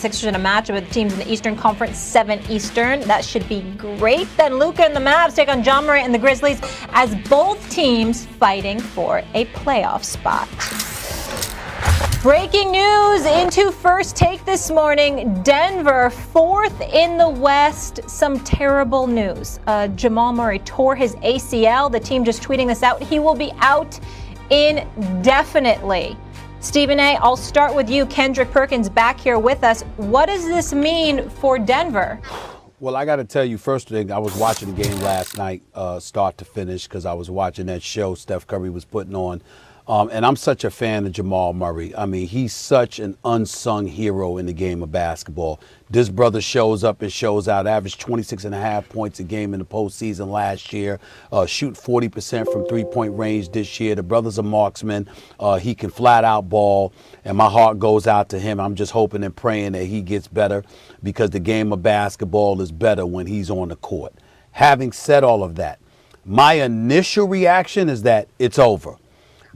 Sixers in a matchup with teams in the Eastern Conference, 7 Eastern. That should be great. Then Luka and the Mavs take on Jamal Murray and the Grizzlies as both teams fighting for a playoff spot. Breaking news into First Take this morning. Denver, 4th in the West. Some terrible news. Jamal Murray tore his ACL. The team just tweeting this out. He will be out indefinitely. Stephen A., I'll start with you. Kendrick Perkins back here with us. What does this mean for Denver? Well, I got to tell you, first thing, I was watching the game last night, start to finish, because I was watching that show Steph Curry was putting on. And I'm such a fan of Jamal Murray. I mean, he's such an unsung hero in the game of basketball. This brother shows up and shows out, averaged 26.5 points a game in the postseason last year, shoot 40% from three-point range this year. The brother's a marksman. He can flat out ball, and my heart goes out to him. I'm just hoping and praying that he gets better, because the game of basketball is better when he's on the court. Having said all of that, my initial reaction is that it's over.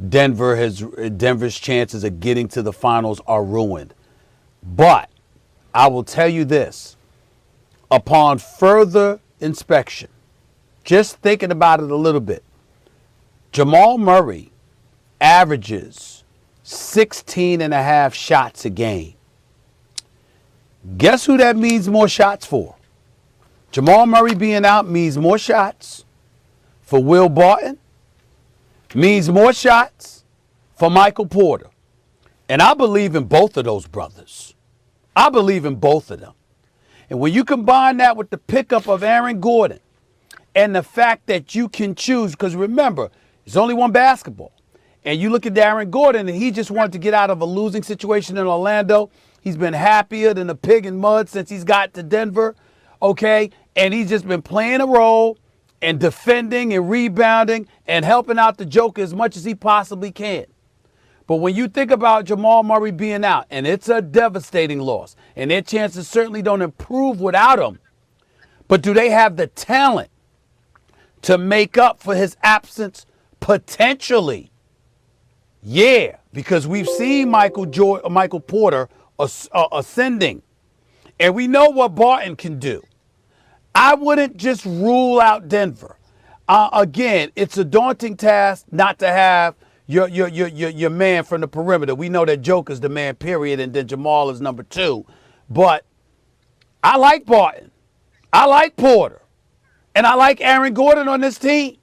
Denver's chances of getting to the finals are ruined. But I will tell you this, upon further inspection, just thinking about it a little bit, Jamal Murray averages 16.5 shots a game. Guess who that means more shots for? Jamal Murray being out means more shots for Will Barton, means more shots for Michael Porter. And I believe in both of those brothers. I believe in both of them. And when you combine that with the pickup of Aaron Gordon and the fact that you can choose, because remember, there's only one basketball. And you look at Aaron Gordon, and he just wanted to get out of a losing situation in Orlando. He's been happier than a pig in mud since he's got to Denver, okay? And he's just been playing a role and defending and rebounding and helping out the Joker as much as he possibly can. But when you think about Jamal Murray being out, and it's a devastating loss, and their chances certainly don't improve without him, but do they have the talent to make up for his absence? Potentially. Yeah, because we've seen Michael Porter ascending, and we know what Barton can do. I wouldn't just rule out Denver. Again, it's a daunting task not to have your man from the perimeter. We know that Joker's the man, period, and then Jamal is number 2. But I like Barton. I like Porter. And I like Aaron Gordon on this team.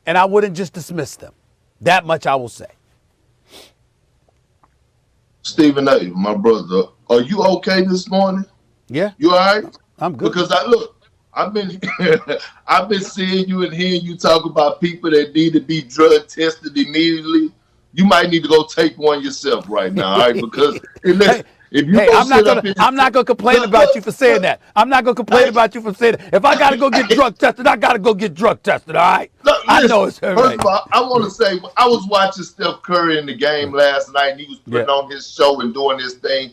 And I wouldn't just dismiss them. That much I will say. Stephen A., my brother, are you okay this morning? Yeah. You all right? I'm good. Because I've been seeing you and hearing you talk about people that need to be drug tested immediately. You might need to go take one yourself right now, all right? Because I'm not gonna complain about you for saying that. I'm not gonna complain about you for saying that. If I gotta go get drug tested, I gotta go get drug tested. All right? I know it's all right. First of all, I want to say I was watching Steph Curry in the game last night, and he was putting on his show and doing his thing.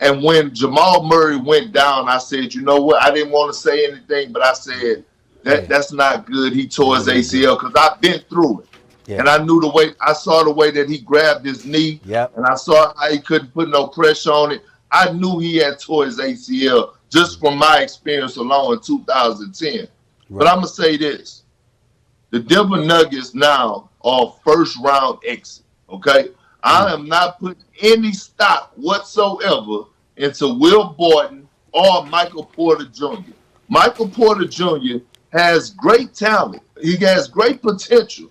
And when Jamal Murray went down, I said, you know what? I didn't want to say anything, but I said that's not good. He tore his ACL, because I've been through it. Yeah. And I saw the way that he grabbed his knee, and I saw how he couldn't put no pressure on it. I knew he had tore his ACL just from my experience alone in 2010. Right. But I'm going to say this. The Denver Nuggets now are first-round exit, okay? I am not putting any stock whatsoever into Will Barton or Michael Porter Jr. Michael Porter Jr. has great talent. He has great potential,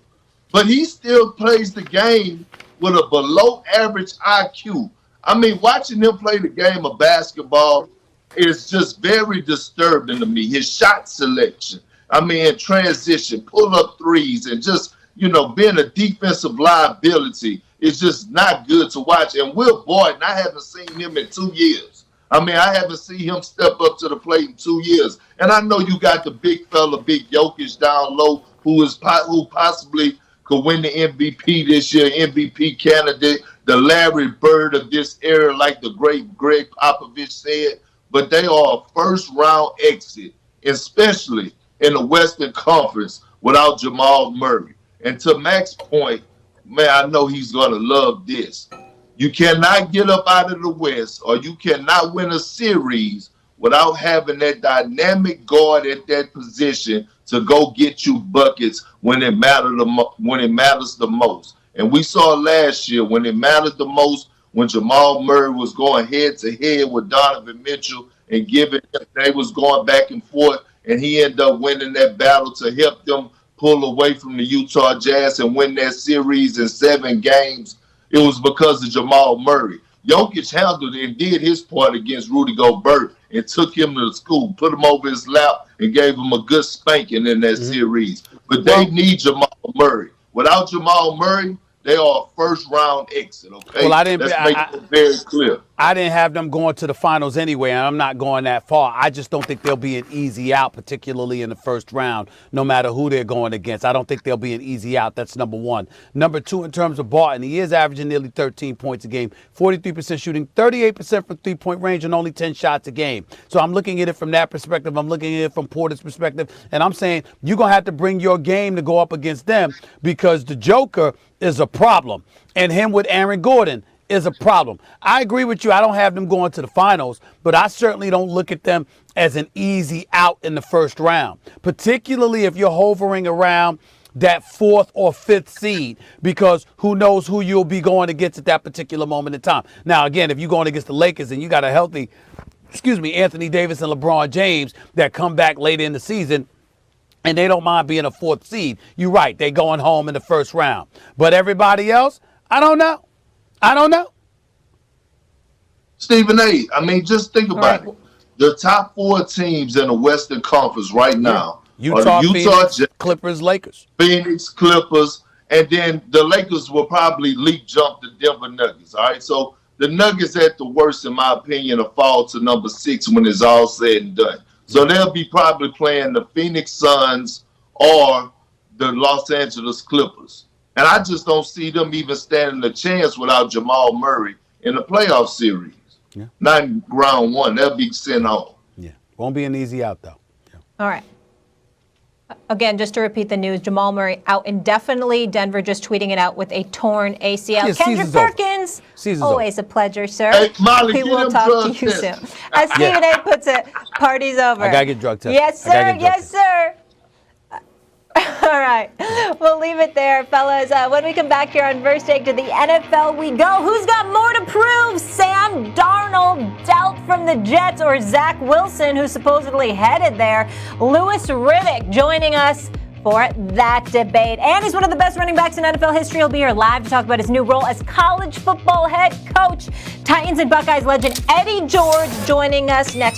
but he still plays the game with a below-average IQ. I mean, watching him play the game of basketball is just very disturbing to me. His shot selection, I mean, transition, pull-up threes, and just, being a defensive liability is just not good to watch. And Will Barton, I haven't seen him in 2 years. I mean, I haven't seen him step up to the plate in 2 years. And I know you got the big fella, Big Jokic down low, who possibly could win the MVP this year, MVP candidate, the Larry Bird of this era, like the great Greg Popovich said. But they are a first-round exit, especially in the Western Conference, without Jamal Murray. And to Max's point, man, I know he's going to love this. You cannot get up out of the West, or you cannot win a series without having that dynamic guard at that position to go get you buckets when it matters the most. And we saw last year when it mattered the most, when Jamal Murray was going head to head with Donovan Mitchell and they was going back and forth, and he ended up winning that battle to help them pull away from the Utah Jazz and win that series in 7 games. It was because of Jamal Murray. Jokic handled it and did his part against Rudy Gobert and took him to the school, put him over his lap, and gave him a good spanking in that series. But they need Jamal Murray. Without Jamal Murray, they are a first-round exit, okay? Well, Let's make it very clear. I didn't have them going to the finals anyway, and I'm not going that far. I just don't think they'll be an easy out, particularly in the first round, no matter who they're going against. I don't think they'll be an easy out. That's number one. Number two, in terms of Barton, he is averaging nearly 13 points a game, 43% shooting, 38% from three-point range, and only 10 shots a game. So I'm looking at it from that perspective. I'm looking at it from Porter's perspective, and I'm saying you're going to have to bring your game to go up against them because the Joker is a problem, and him with Aaron Gordon is a problem. I agree with you. I don't have them going to the finals, but I certainly don't look at them as an easy out in the first round, particularly if you're hovering around that 4th or 5th seed, because who knows who you'll be going against at that particular moment in time. Now, again, if you're going against the Lakers and you got a healthy, Anthony Davis and LeBron James that come back later in the season, and they don't mind being a 4th seed, you're right, they're going home in the first round. But everybody else, I don't know. Stephen A., I mean, just think about it. The top 4 teams in the Western Conference right now are the Utah Jazz, Clippers, Lakers. Phoenix, Clippers, and then the Lakers will probably leap jump the Denver Nuggets, all right? So the Nuggets at the worst, in my opinion, will fall to number 6 when it's all said and done. So they'll be probably playing the Phoenix Suns or the Los Angeles Clippers. And I just don't see them even standing a chance without Jamal Murray in the playoff series. Yeah. Not in round 1. They'll be sent home. Yeah. Won't be an easy out, though. Yeah. All right. Again, just to repeat the news, Jamal Murray out indefinitely. Denver just tweeting it out with a torn ACL. Yeah, Kendrick Perkins, always a pleasure, sir. Hey, Molly, we will talk to you soon. As Stephen A. puts it, party's over. I got to get drug tested. Yes, sir. Yes, sir. All right. We'll leave it there, fellas. When we come back here on First Take, to the NFL we go. Who's got more to prove? Sam Darnold dealt from the Jets, or Zach Wilson, who's supposedly headed there? Louis Riddick joining us for that debate. And he's one of the best running backs in NFL history. He'll be here live to talk about his new role as college football head coach. Titans and Buckeyes legend Eddie George joining us next.